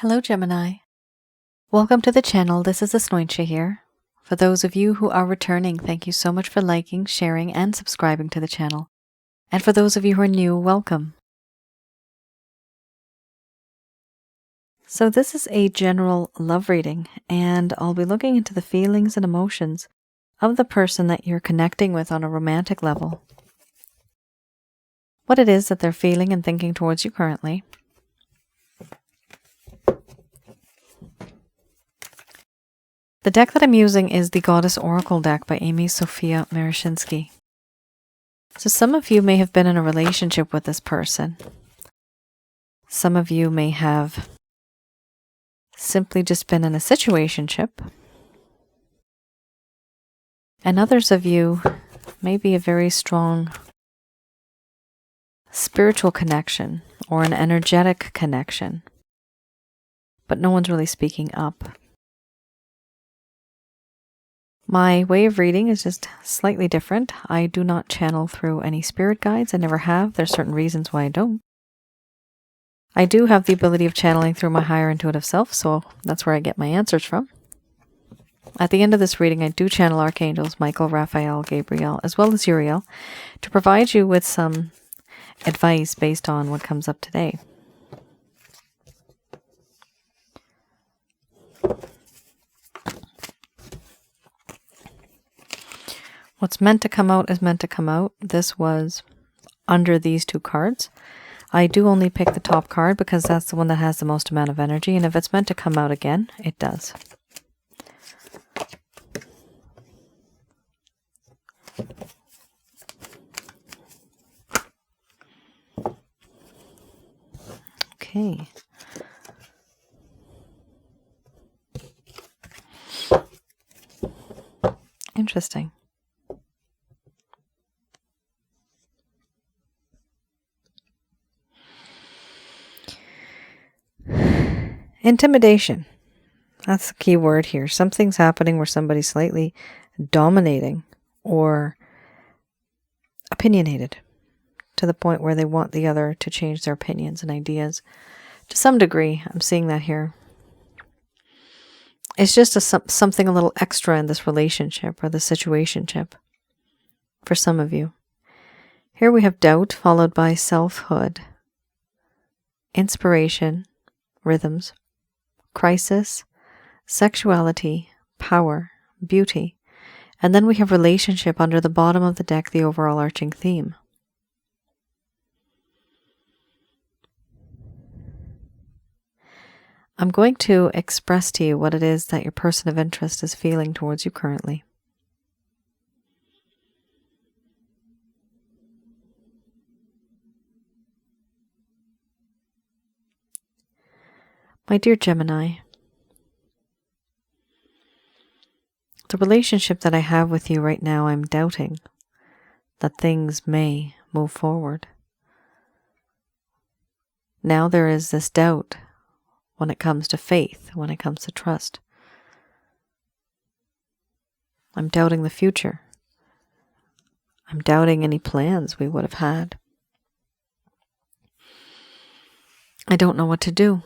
Hello, Gemini. Welcome to the channel. This is Asnointia here. For those of you who are returning, thank you so much for liking, sharing, and subscribing to the channel. And for those of you who are new, welcome. So this is a general love reading, and I'll be looking into the feelings and emotions of the person that you're connecting with on a romantic level. What it is that they're feeling and thinking towards you currently. The deck that I'm using is the Goddess Oracle deck by Amy Sophia Marashinsky. So some of you may have been in a relationship with this person. Some of you may have simply just been in a situationship. And others of you may be a very strong spiritual connection or an energetic connection. But no one's really speaking up. My way of reading is just slightly different. I do not channel through any spirit guides. I never have. There's certain reasons why I don't. I do have the ability of channeling through my higher intuitive self, so that's where I get my answers from. At the end of this reading, I do channel archangels Michael, Raphael, Gabriel, as well as Uriel, to provide you with some advice based on what comes up today. What's meant to come out is meant to come out. This was under these two cards. I do only pick the top card because that's the one that has the most amount of energy, and if it's meant to come out again, it does. Okay. Interesting. Intimidation. That's the key word here. Something's happening where somebody's slightly dominating or opinionated to the point where they want the other to change their opinions and ideas. To some degree, I'm seeing that here. It's just something a little extra in this relationship or the situationship for some of you. Here we have doubt followed by selfhood, inspiration, rhythms, crisis, sexuality, power, beauty, and then we have relationship under the bottom of the deck, the overall arching theme. I'm going to express to you what it is that your person of interest is feeling towards you currently. My dear Gemini, the relationship that I have with you right now, I'm doubting that things may move forward. Now there is this doubt when it comes to faith, when it comes to trust. I'm doubting the future. I'm doubting any plans we would have had. I don't know what to do.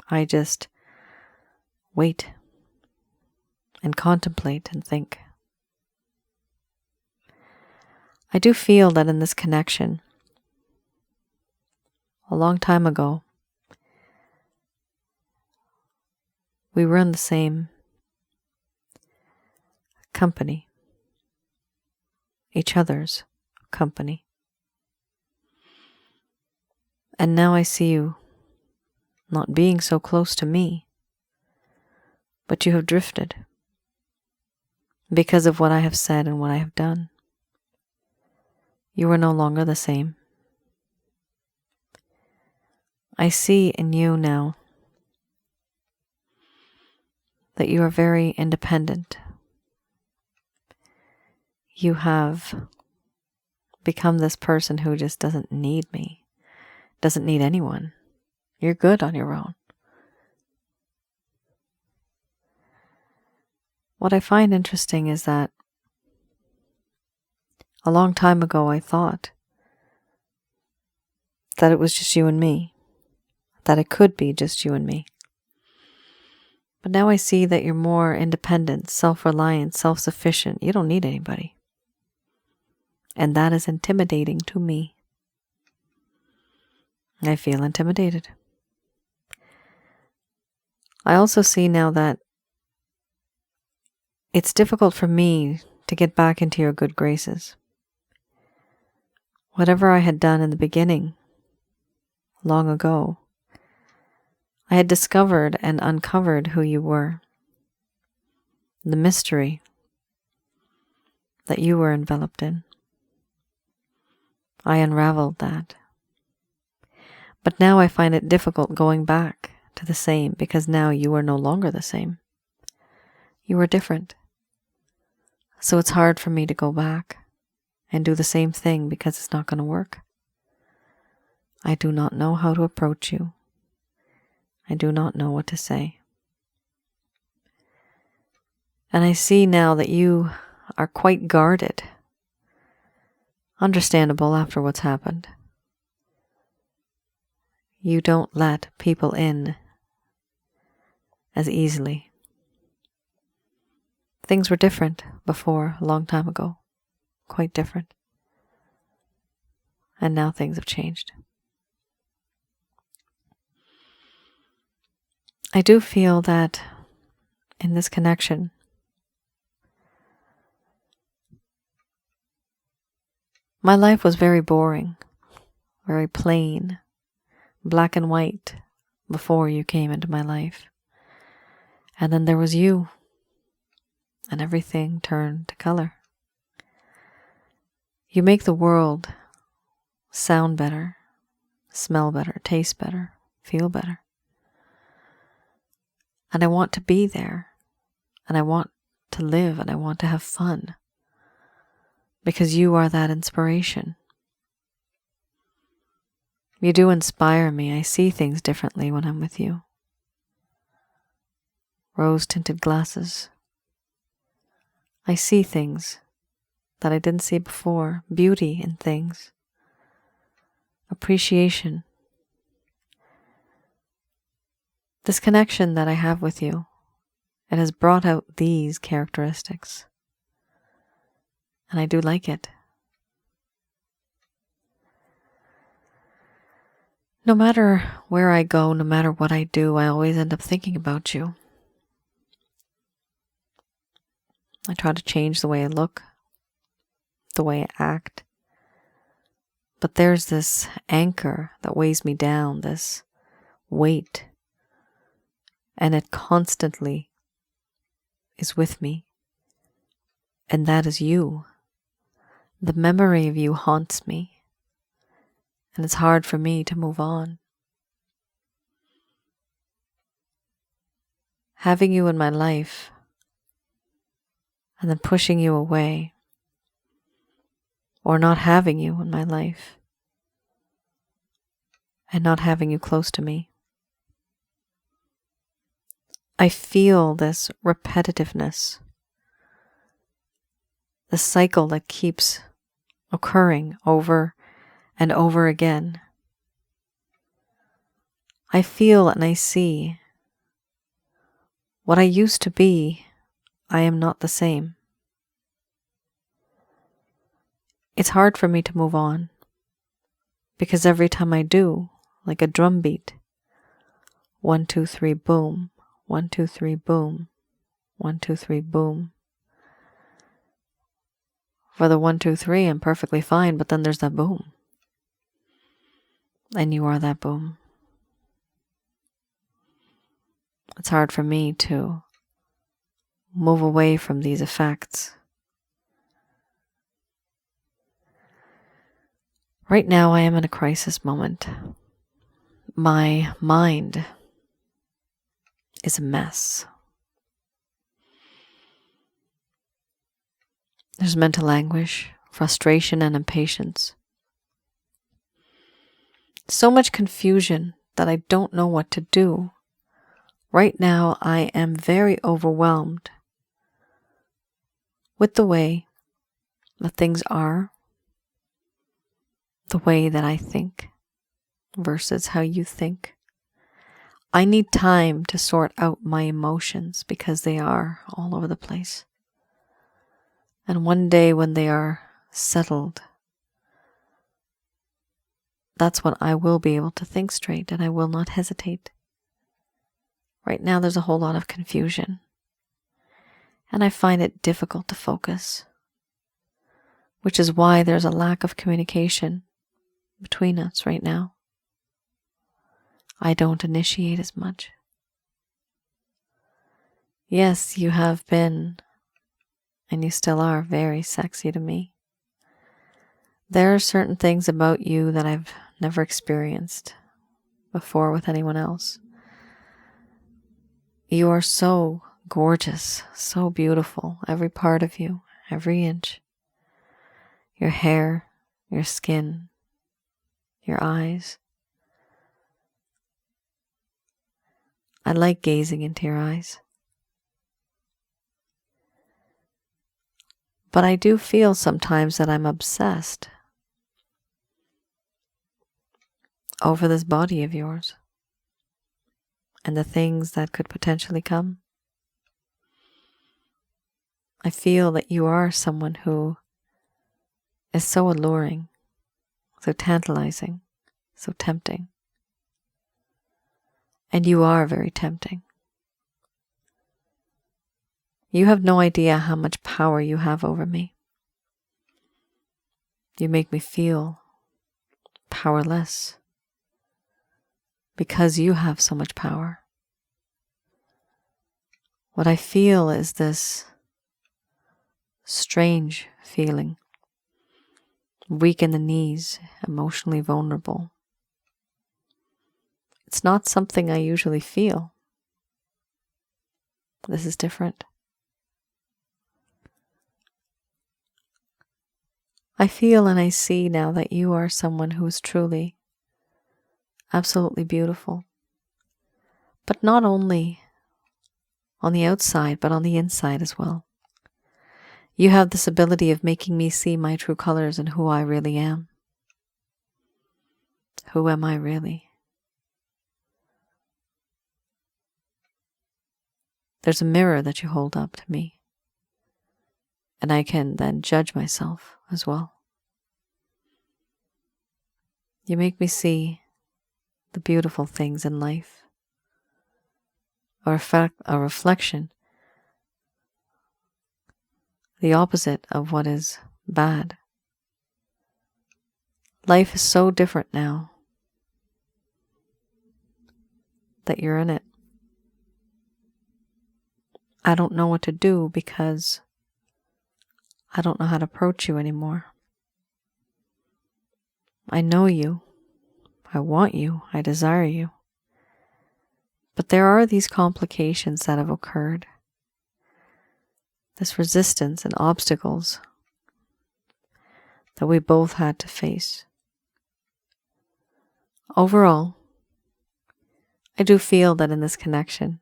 I just wait and contemplate and think. I do feel that in this connection, a long time ago, we were in the same company, each other's company. And now I see you not being so close to me, but you have drifted because of what I have said and what I have done. You are no longer the same. I see in you now that you are very independent. You have become this person who just doesn't need me, doesn't need anyone. You're good on your own. What I find interesting is that a long time ago I thought that it was just you and me. that it could be just you and me. But now I see that you're more independent, self-reliant, self-sufficient. You don't need anybody. And that is intimidating to me. I feel intimidated. I also see now that it's difficult for me to get back into your good graces. Whatever I had done in the beginning, long ago, I had discovered and uncovered who you were. The mystery that you were enveloped in. I unraveled that. But now I find it difficult going back to the same because now you are no longer the same. You are different. So it's hard for me to go back and do the same thing because it's not going to work. I do not know how to approach you. I do not know what to say. And I see now that you are quite guarded. Understandable after what's happened. You don't let people in as easily. Things were different before, a long time ago. Quite different. And now things have changed. I do feel that in this connection, my life was very boring, very plain, black and white before you came into my life. And then there was you, and everything turned to color. You make the world sound better, smell better, taste better, feel better. And I want to be there, and I want to live, and I want to have fun, because you are that inspiration. You do inspire me. I see things differently when I'm with you. Rose-tinted glasses. I see things that I didn't see before. Beauty in things. Appreciation. This connection that I have with you, it has brought out these characteristics. And I do like it. No matter where I go, no matter what I do, I always end up thinking about you. I try to change the way I look, the way I act. But there's this anchor that weighs me down, this weight. And it constantly is with me. And that is you. The memory of you haunts me. And it's hard for me to move on. Having you in my life and then pushing you away, or not having you in my life and not having you close to me. I feel this repetitiveness, the cycle that keeps occurring over and over again. I feel and I see what I used to be. I am not the same. It's hard for me to move on because every time I do, like a drum beat, 1, 2, 3, boom, 1, 2, 3, boom, 1, 2, 3, boom. For the 1, 2, 3, I'm perfectly fine, but then there's that boom. And you are that boom. It's hard for me to move away from these effects. Right now I am in a crisis moment. My mind is a mess. There's mental anguish, frustration, and impatience. So much confusion that I don't know what to do. Right now I am very overwhelmed with the way that things are, the way that I think versus how you think, I need time to sort out my emotions because they are all over the place. And one day when they are settled, that's when I will be able to think straight and I will not hesitate. Right now there's a whole lot of confusion, and I find it difficult to focus, which is why there's a lack of communication between us right now. I don't initiate as much. Yes, you have been, and you still are, very sexy to me. There are certain things about you that I've never experienced before with anyone else. You are so gorgeous, so beautiful, every part of you, every inch. Your hair, your skin, your eyes. I like gazing into your eyes. But I do feel sometimes that I'm obsessed over this body of yours and the things that could potentially come. I feel that you are someone who is so alluring, so tantalizing, so tempting. And you are very tempting. You have no idea how much power you have over me. You make me feel powerless because you have so much power. What I feel is this strange feeling, weak in the knees, emotionally vulnerable. It's not something I usually feel. This is different. I feel and I see now that you are someone who is truly, absolutely beautiful. But not only on the outside, but on the inside as well. You have this ability of making me see my true colors and who I really am. Who am I really? There's a mirror that you hold up to me, and I can then judge myself as well. You make me see the beautiful things in life, a reflection, the opposite of what is bad. Life is so different now that you're in it. I don't know what to do because I don't know how to approach you anymore. I know you. I want you. I desire you. But there are these complications that have occurred. This resistance and obstacles that we both had to face. Overall, I do feel that in this connection,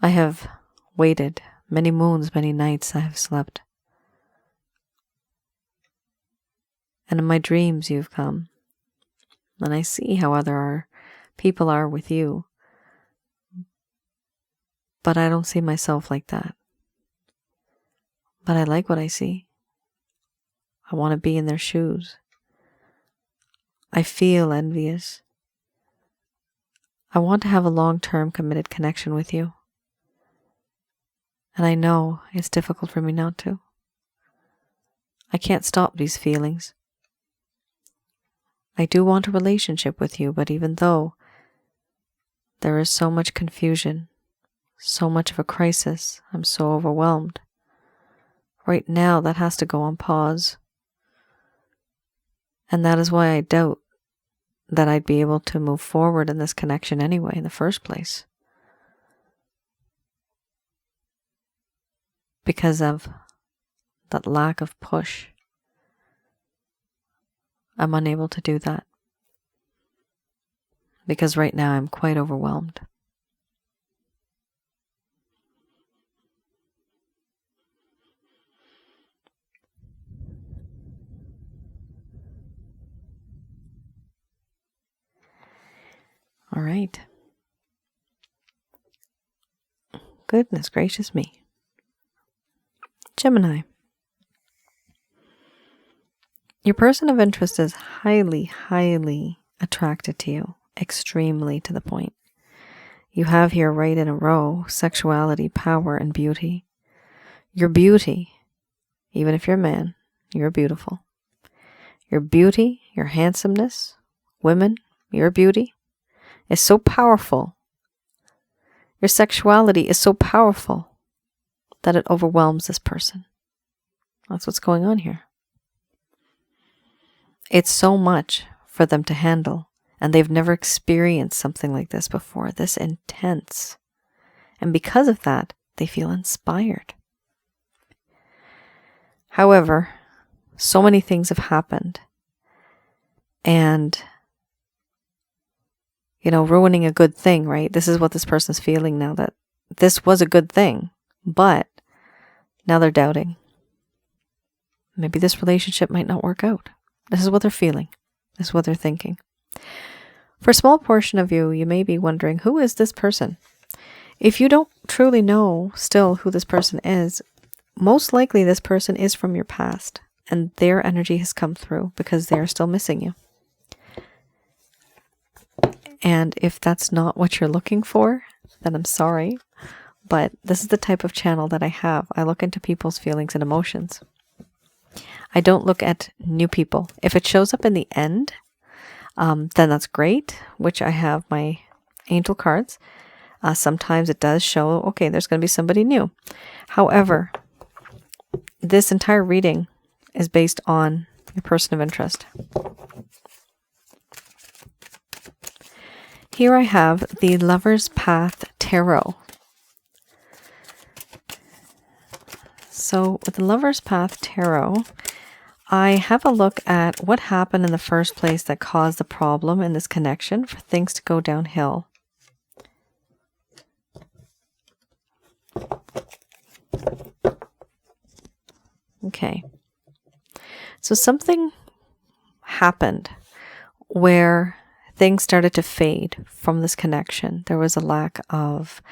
I have waited many moons, many nights I have slept. And in my dreams you've come. And I see how other people are with you. But I don't see myself like that. But I like what I see. I want to be in their shoes. I feel envious. I want to have a long-term committed connection with you. And I know it's difficult for me not to. I can't stop these feelings. I do want a relationship with you, but even though there is so much confusion, so much of a crisis, I'm so overwhelmed. Right now, that has to go on pause. And that is why I doubt that I'd be able to move forward in this connection anyway in the first place. Because of that lack of push. I'm unable to do that. Because right now I'm quite overwhelmed. All right. Goodness gracious me. Gemini. Your person of interest is highly, highly attracted to you. Extremely to the point. You have here right in a row sexuality, power, and beauty. Your beauty, even if you're a man, you're beautiful. Your beauty, your handsomeness, women, your beauty is so powerful. Your sexuality is so powerful that it overwhelms this person. That's what's going on here. It's so much for them to handle, and they've never experienced something like this before, this intense. And because of that, they feel inspired. However, so many things have happened, and, ruining a good thing, right? This is what this person's feeling now, that this was a good thing, but now they're doubting. Maybe this relationship might not work out. This is what they're feeling. This is what they're thinking. For a small portion of you, you may be wondering, who is this person? If you don't truly know still who this person is, most likely this person is from your past, and their energy has come through because they are still missing you. And if that's not what you're looking for, then I'm sorry, but this is the type of channel that I have. I look into people's feelings and emotions. I don't look at new people. If it shows up in the end, then that's great, which I have my angel cards. Sometimes it does show, okay, there's going to be somebody new. However, this entire reading is based on your person of interest. Here I have the Lover's Path Tarot. So with the Lover's Path Tarot, I have a look at what happened in the first place that caused the problem in this connection for things to go downhill. Okay. So something happened where things started to fade from this connection. There was a lack of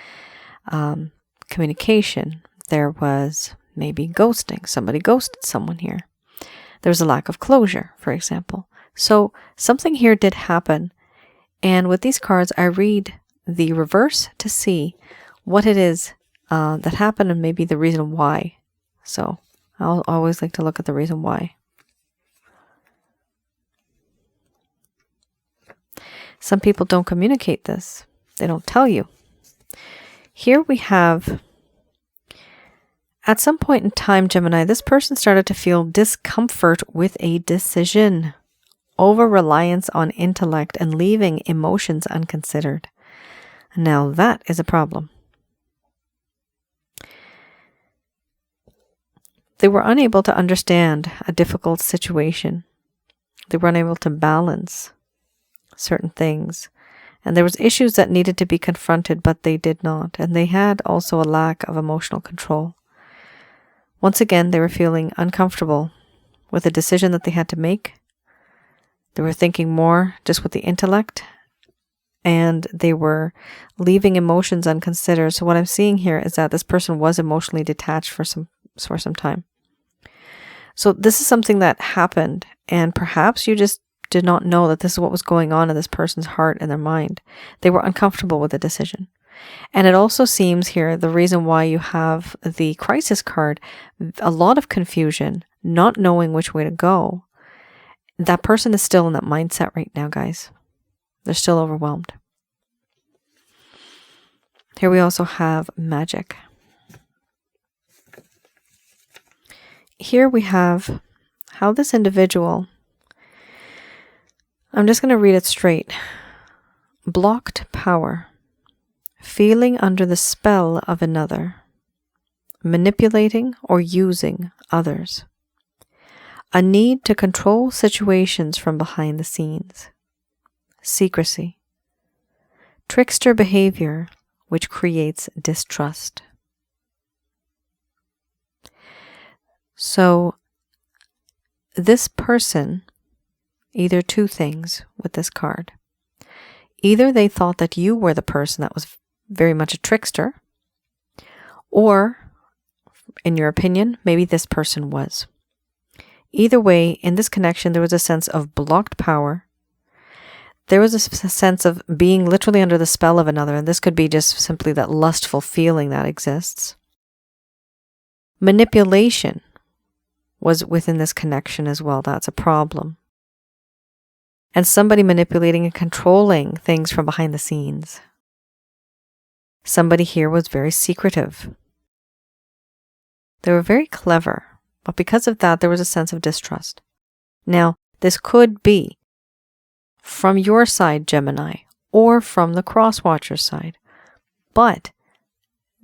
communication. There was maybe ghosting. Somebody ghosted someone here. There was a lack of closure, for example. So something here did happen. And with these cards, I read the reverse to see what it is that happened and maybe the reason why. So I'll always like to look at the reason why. Some people don't communicate this. They don't tell you. Here we have, at some point in time, Gemini, this person started to feel discomfort with a decision, over-reliance on intellect, and leaving emotions unconsidered. Now that is a problem. They were unable to understand a difficult situation. They were unable to balance certain things. And there was issues that needed to be confronted, but they did not. And they had also a lack of emotional control. Once again, they were feeling uncomfortable with the decision that they had to make. They were thinking more just with the intellect, and they were leaving emotions unconsidered. So what I'm seeing here is that this person was emotionally detached for some time. So this is something that happened, and perhaps you just did not know that this is what was going on in this person's heart and their mind. They were uncomfortable with the decision. And it also seems here, the reason why you have the crisis card, a lot of confusion, not knowing which way to go. That person is still in that mindset right now, guys. They're still overwhelmed. Here we also have magic. Here we have how this individual, I'm just going to read it straight. Blocked power. Feeling under the spell of another. Manipulating or using others. A need to control situations from behind the scenes. Secrecy. Trickster behavior, which creates distrust. So, this person, either two things with this card. Either they thought that you were the person that was very much a trickster, or, in your opinion, maybe this person was. Either way, in this connection, there was a sense of blocked power. There was a sense of being literally under the spell of another, and this could be just simply that lustful feeling that exists. Manipulation was within this connection as well. That's a problem. And somebody manipulating and controlling things from behind the scenes. Somebody here was very secretive. They were very clever, but because of that, there was a sense of distrust. Now, this could be from your side, Gemini, or from the cross-watcher side. But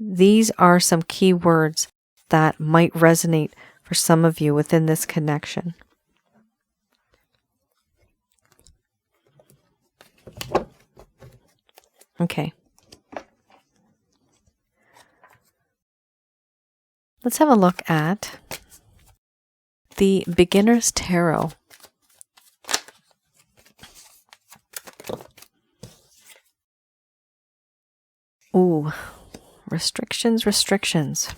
these are some key words that might resonate for some of you within this connection. Okay. Let's have a look at the Beginner's Tarot. Ooh, restrictions.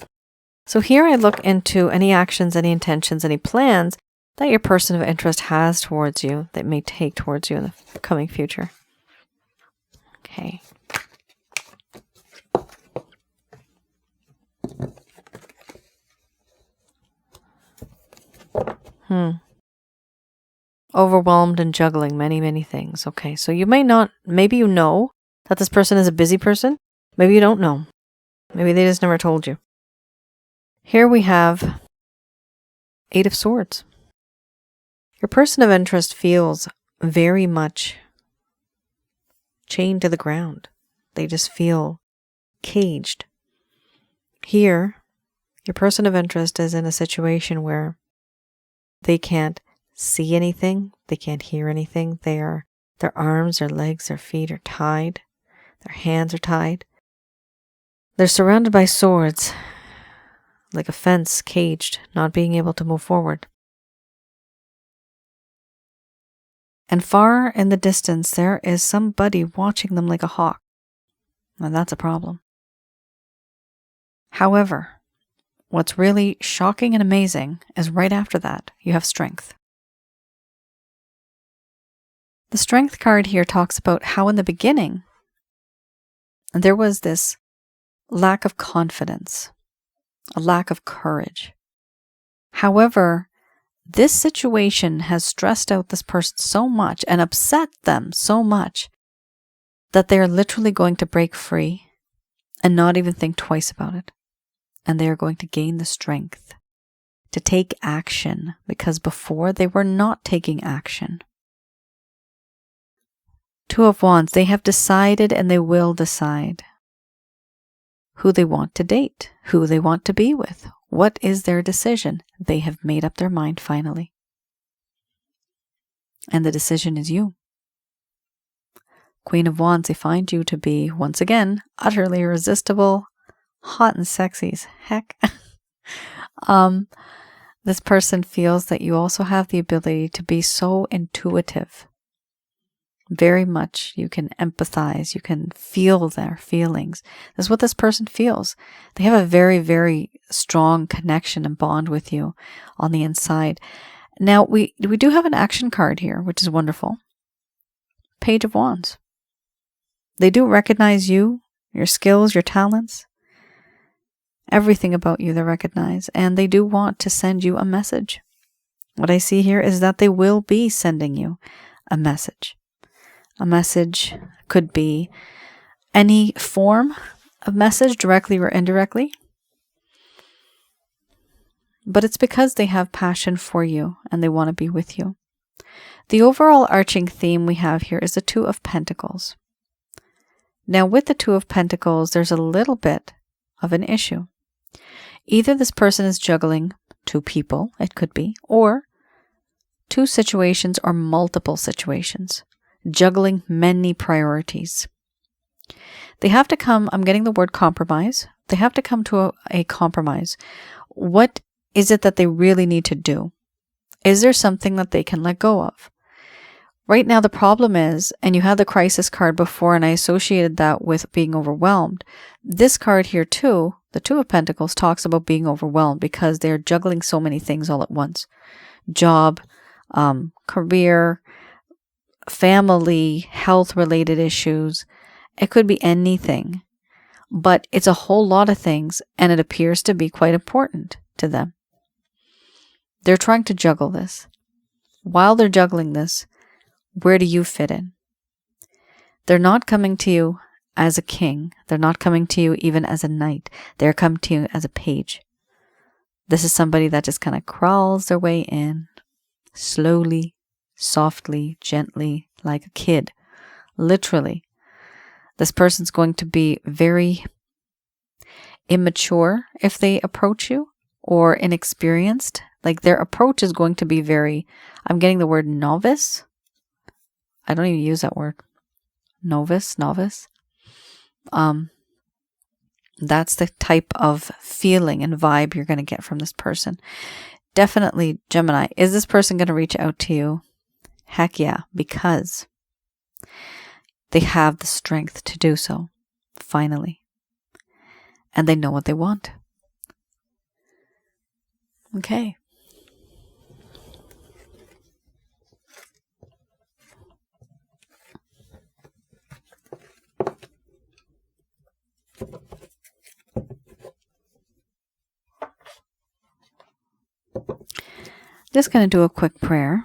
So here I look into any actions, any intentions, any plans that your person of interest has towards you, that may take towards you in the coming future. Okay. Overwhelmed and juggling many things. Okay, so you may not, maybe you know that this person is a busy person. Maybe you don't know. Maybe they just never told you. Here we have 8 of Swords. Your person of interest feels very much chained to the ground. They just feel caged. Here, your person of interest is in a situation where they can't see anything, they can't hear anything. Their arms, their legs, their feet are tied. Their hands are tied. They're surrounded by swords, like a fence, caged, not being able to move forward. And far in the distance, there is somebody watching them like a hawk. And that's a problem. However, what's really shocking and amazing is right after that, you have Strength. The Strength card here talks about how in the beginning, there was this lack of confidence, a lack of courage. However, this situation has stressed out this person so much and upset them so much that they are literally going to break free and not even think twice about it. And they are going to gain the strength to take action, because before they were not taking action. 2 of Wands, they have decided and they will decide who they want to date, who they want to be with. What is their decision? They have made up their mind finally. And the decision is you. Queen of Wands, they find you to be, once again, utterly irresistible, hot and sexy as heck. This person feels that you also have the ability to be so intuitive. Very much you can empathize, you can feel their feelings. That's what this person feels. They have a very strong connection and bond with you on the inside. Now, we do have an action card here, which is wonderful. Page of Wands. They do recognize you, your skills, your talents. Everything about you they recognize, and they do want to send you a message. What I see here is that they will be sending you a message. A message could be any form of message, directly or indirectly. But it's because they have passion for you and they want to be with you. The overall arching theme we have here is the 2 of Pentacles. Now with the 2 of Pentacles, there's a little bit of an issue. Either this person is juggling 2 people, it could be, or 2 situations or multiple situations. Juggling many priorities. They have to come, I'm getting the word compromise. They have to come to a compromise. What is it that they really need to do? Is there something that they can let go of? Right now, the problem is, and you had the crisis card before, and I associated that with being overwhelmed. This card here too, the Two of Pentacles, talks about being overwhelmed because they're juggling so many things all at once. Job, career, family, health-related issues. It could be anything, but it's a whole lot of things, and it appears to be quite important to them. They're trying to juggle this. While they're juggling this, where do you fit in? They're not coming to you as a king. They're not coming to you even as a knight. They're coming to you as a page. This is somebody that just kind of crawls their way in, slowly, softly, gently, like a kid. Literally. This person's going to be very immature if they approach you, or inexperienced. Like their approach is going to be very, I'm getting the word novice. I don't even use that word. Novice. That's the type of feeling and vibe you're going to get from this person. Definitely, Gemini, is this person going to reach out to you? Heck yeah, because they have the strength to do so, finally. And they know what they want. Okay. Just going to do a quick prayer.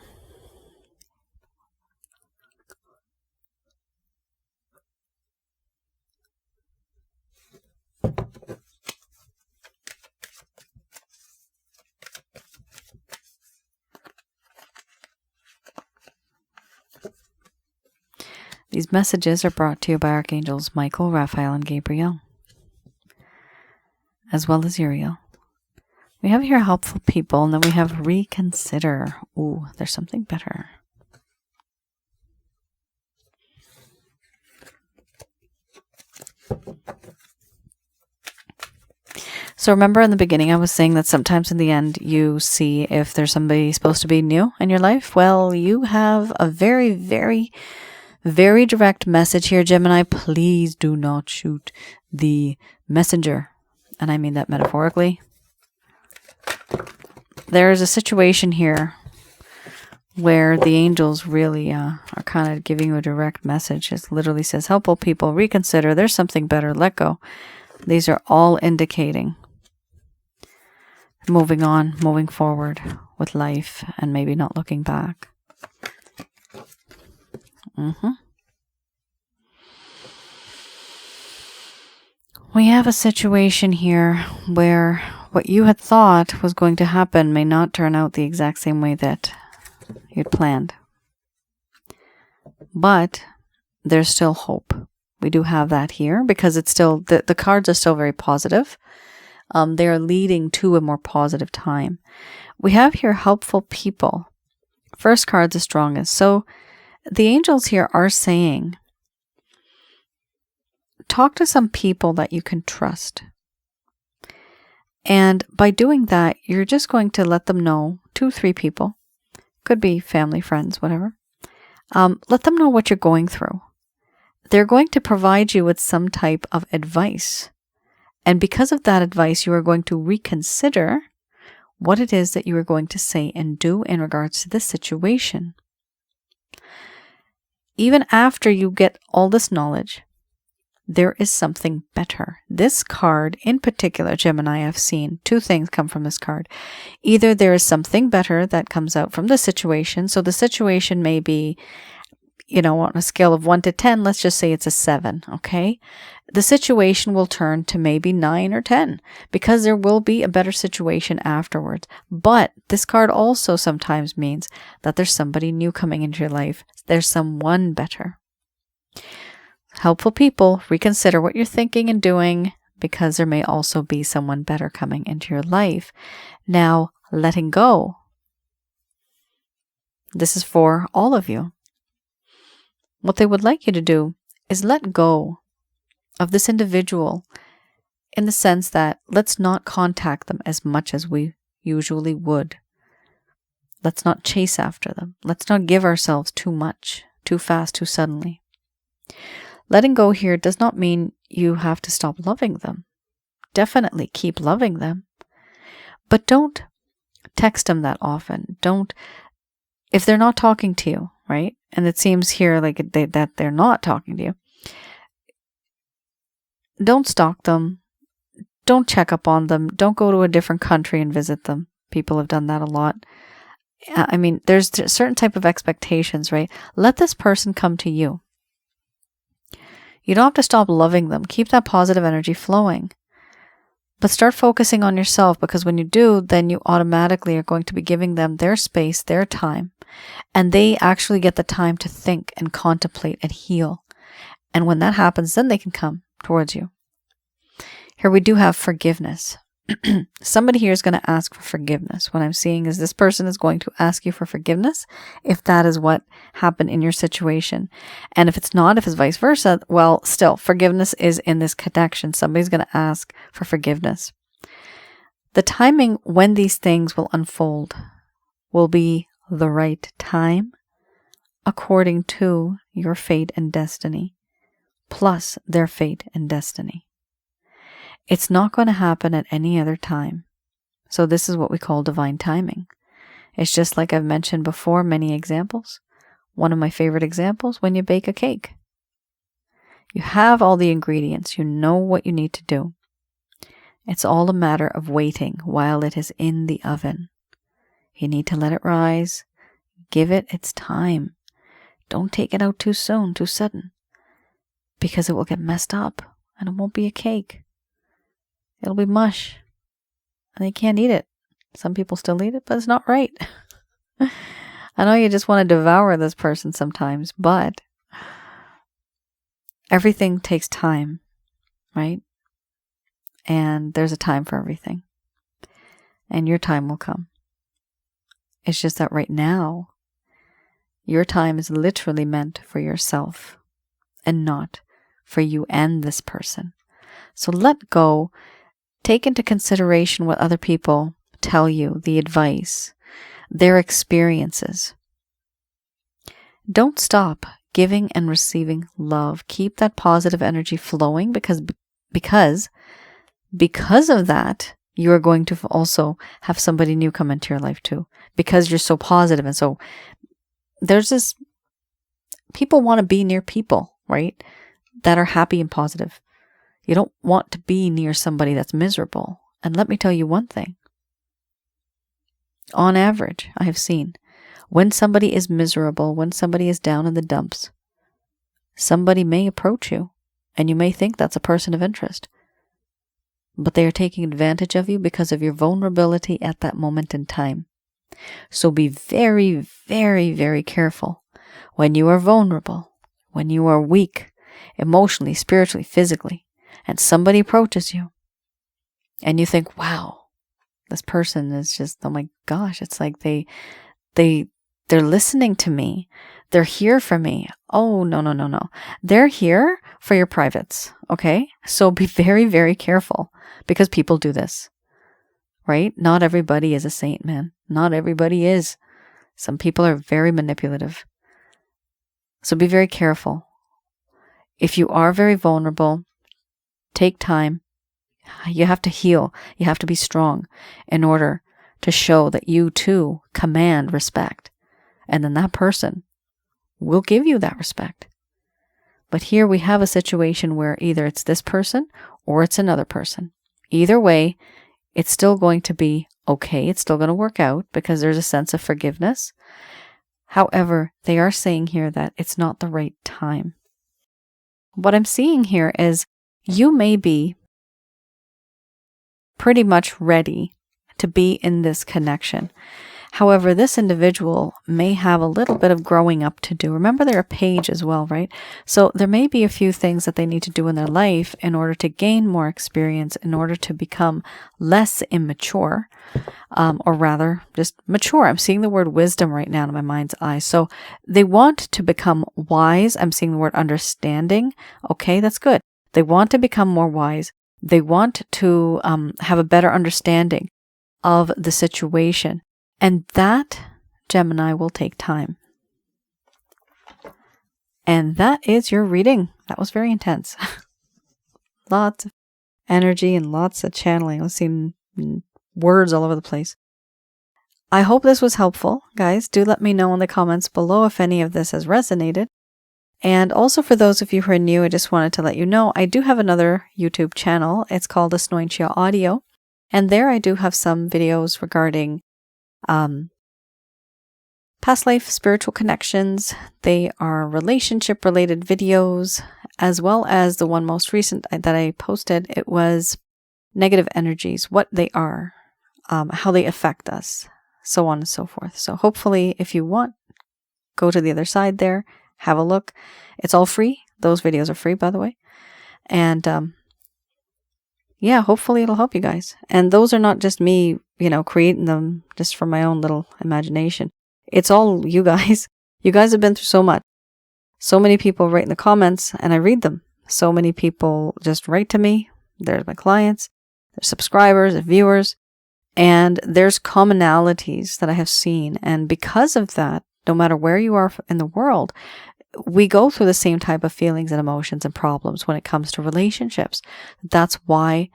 These messages are brought to you by Archangels Michael, Raphael, and Gabriel, as well as Uriel. We have here helpful people, and then we have reconsider. Ooh, there's something better. So remember in the beginning I was saying that sometimes in the end you see if there's somebody supposed to be new in your life. Well, you have a very, very, very direct message here, Gemini. Please do not shoot the messenger. And I mean that metaphorically. There's a situation here where the angels really are kind of giving you a direct message. It literally says, helpful people, reconsider. There's something better. Let go. These are all indicating moving on, moving forward with life, and maybe not looking back. We have a situation here where what you had thought was going to happen may not turn out the exact same way that you'd planned. But there's still hope. We do have that here because it's still, the cards are still very positive. They are leading to a more positive time. We have here helpful people. First card's the strongest. So the angels here are saying, talk to some people that you can trust. And by doing that, you're just going to let them know, 2, 3 people, could be family, friends, whatever. Let them know what you're going through. They're going to provide you with some type of advice. And because of that advice, you are going to reconsider what it is that you are going to say and do in regards to this situation. Even after you get all this knowledge, there is something better. This card in particular, Gemini, I've seen 2 things come from this card. Either there is something better that comes out from the situation. So the situation may be, on a scale of 1 to 10, let's just say it's a 7, okay? The situation will turn to maybe 9 or 10 because there will be a better situation afterwards. But this card also sometimes means that there's somebody new coming into your life. There's someone better. Helpful people, reconsider what you're thinking and doing because there may also be someone better coming into your life. Now, letting go. This is for all of you. What they would like you to do is let go of this individual in the sense that let's not contact them as much as we usually would. Let's not chase after them. Let's not give ourselves too much, too fast, too suddenly. Letting go here does not mean you have to stop loving them. Definitely keep loving them. But don't text them that often. If they're not talking to you, right? And it seems here like that they're not talking to you. Don't stalk them. Don't check up on them. Don't go to a different country and visit them. People have done that a lot. I mean, there's a certain type of expectations, right? Let this person come to you. You don't have to stop loving them. Keep that positive energy flowing. But start focusing on yourself, because when you do, then you automatically are going to be giving them their space, their time. And they actually get the time to think and contemplate and heal. And when that happens, then they can come towards you. Here we do have forgiveness. Somebody here is going to ask for forgiveness. What I'm seeing is this person is going to ask you for forgiveness if that is what happened in your situation. And if it's not, if it's vice versa, well, still, forgiveness is in this connection. Somebody's going to ask for forgiveness. The timing when these things will unfold will be the right time according to your fate and destiny, plus their fate and destiny. It's not going to happen at any other time. So this is what we call divine timing. It's just like I've mentioned before, many examples. One of my favorite examples, when you bake a cake. You have all the ingredients. You know what you need to do. It's all a matter of waiting while it is in the oven. You need to let it rise. Give it its time. Don't take it out too soon, too sudden, because it will get messed up and it won't be a cake. It'll be mush, and they can't eat it. Some people still eat it, but it's not right. I know you just want to devour this person sometimes, but everything takes time, right? And there's a time for everything. And your time will come. It's just that right now, your time is literally meant for yourself and not for you and this person. So let go. Take into consideration what other people tell you, the advice, their experiences. Don't stop giving and receiving love. Keep that positive energy flowing, because of that, you are going to also have somebody new come into your life too, because you're so positive. And so there's this, people want to be near people, right, that are happy and positive. You don't want to be near somebody that's miserable. And let me tell you one thing. On average, I have seen, when somebody is miserable, when somebody is down in the dumps, somebody may approach you, and you may think that's a person of interest. But they are taking advantage of you because of your vulnerability at that moment in time. So be very, very, very careful when you are vulnerable, when you are weak, emotionally, spiritually, physically, and somebody approaches you, and you think, wow, this person is just, oh my gosh, it's like they're listening to me. They're here for me. Oh, no. They're here for your privates, okay? So be very, very careful, because people do this, right? Not everybody is a saint, man. Not everybody is. Some people are very manipulative. So be very careful. If you are very vulnerable, take time. You have to heal. You have to be strong in order to show that you too command respect. And then that person will give you that respect. But here we have a situation where either it's this person or it's another person. Either way, it's still going to be okay. It's still going to work out because there's a sense of forgiveness. However, they are saying here that it's not the right time. What I'm seeing here is you may be pretty much ready to be in this connection. However, this individual may have a little bit of growing up to do. Remember, they're a page as well, right? So there may be a few things that they need to do in their life in order to gain more experience, in order to become less immature, or rather just mature. I'm seeing the word wisdom right now in my mind's eye. So they want to become wise. I'm seeing the word understanding. Okay, that's good. They want to become more wise. They want to have a better understanding of the situation. And that Gemini will take time. And that is your reading. That was very intense. Lots of energy and lots of channeling. I was seeing words all over the place. I hope this was helpful, guys. Do let me know in the comments below if any of this has resonated. And also for those of you who are new, I just wanted to let you know, I do have another YouTube channel. It's called Asnointia Audio. And there I do have some videos regarding past life spiritual connections. They are relationship related videos, as well as the one most recent that I posted. It was negative energies, what they are, how they affect us, so on and so forth. So hopefully if you want, go to the other side there, have a look. It's all free. Those videos are free, by the way. And yeah, hopefully it'll help you guys. And those are not just me, creating them just from my own little imagination. It's all you guys. You guys have been through so much. So many people write in the comments and I read them. So many people just write to me. There's my clients, there's subscribers, and viewers, and there's commonalities that I have seen. And because of that, no matter where you are in the world, we go through the same type of feelings and emotions and problems when it comes to relationships. That's why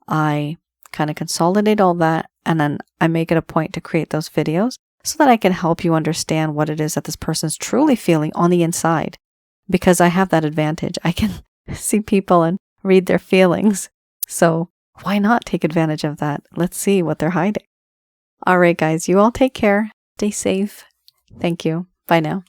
I kind of consolidate all that, and then I make it a point to create those videos so that I can help you understand what it is that this person's truly feeling on the inside. Because I have that advantage. I can see people and read their feelings. So why not take advantage of that? Let's see what they're hiding. All right, guys, you all take care. Stay safe. Thank you. Bye now.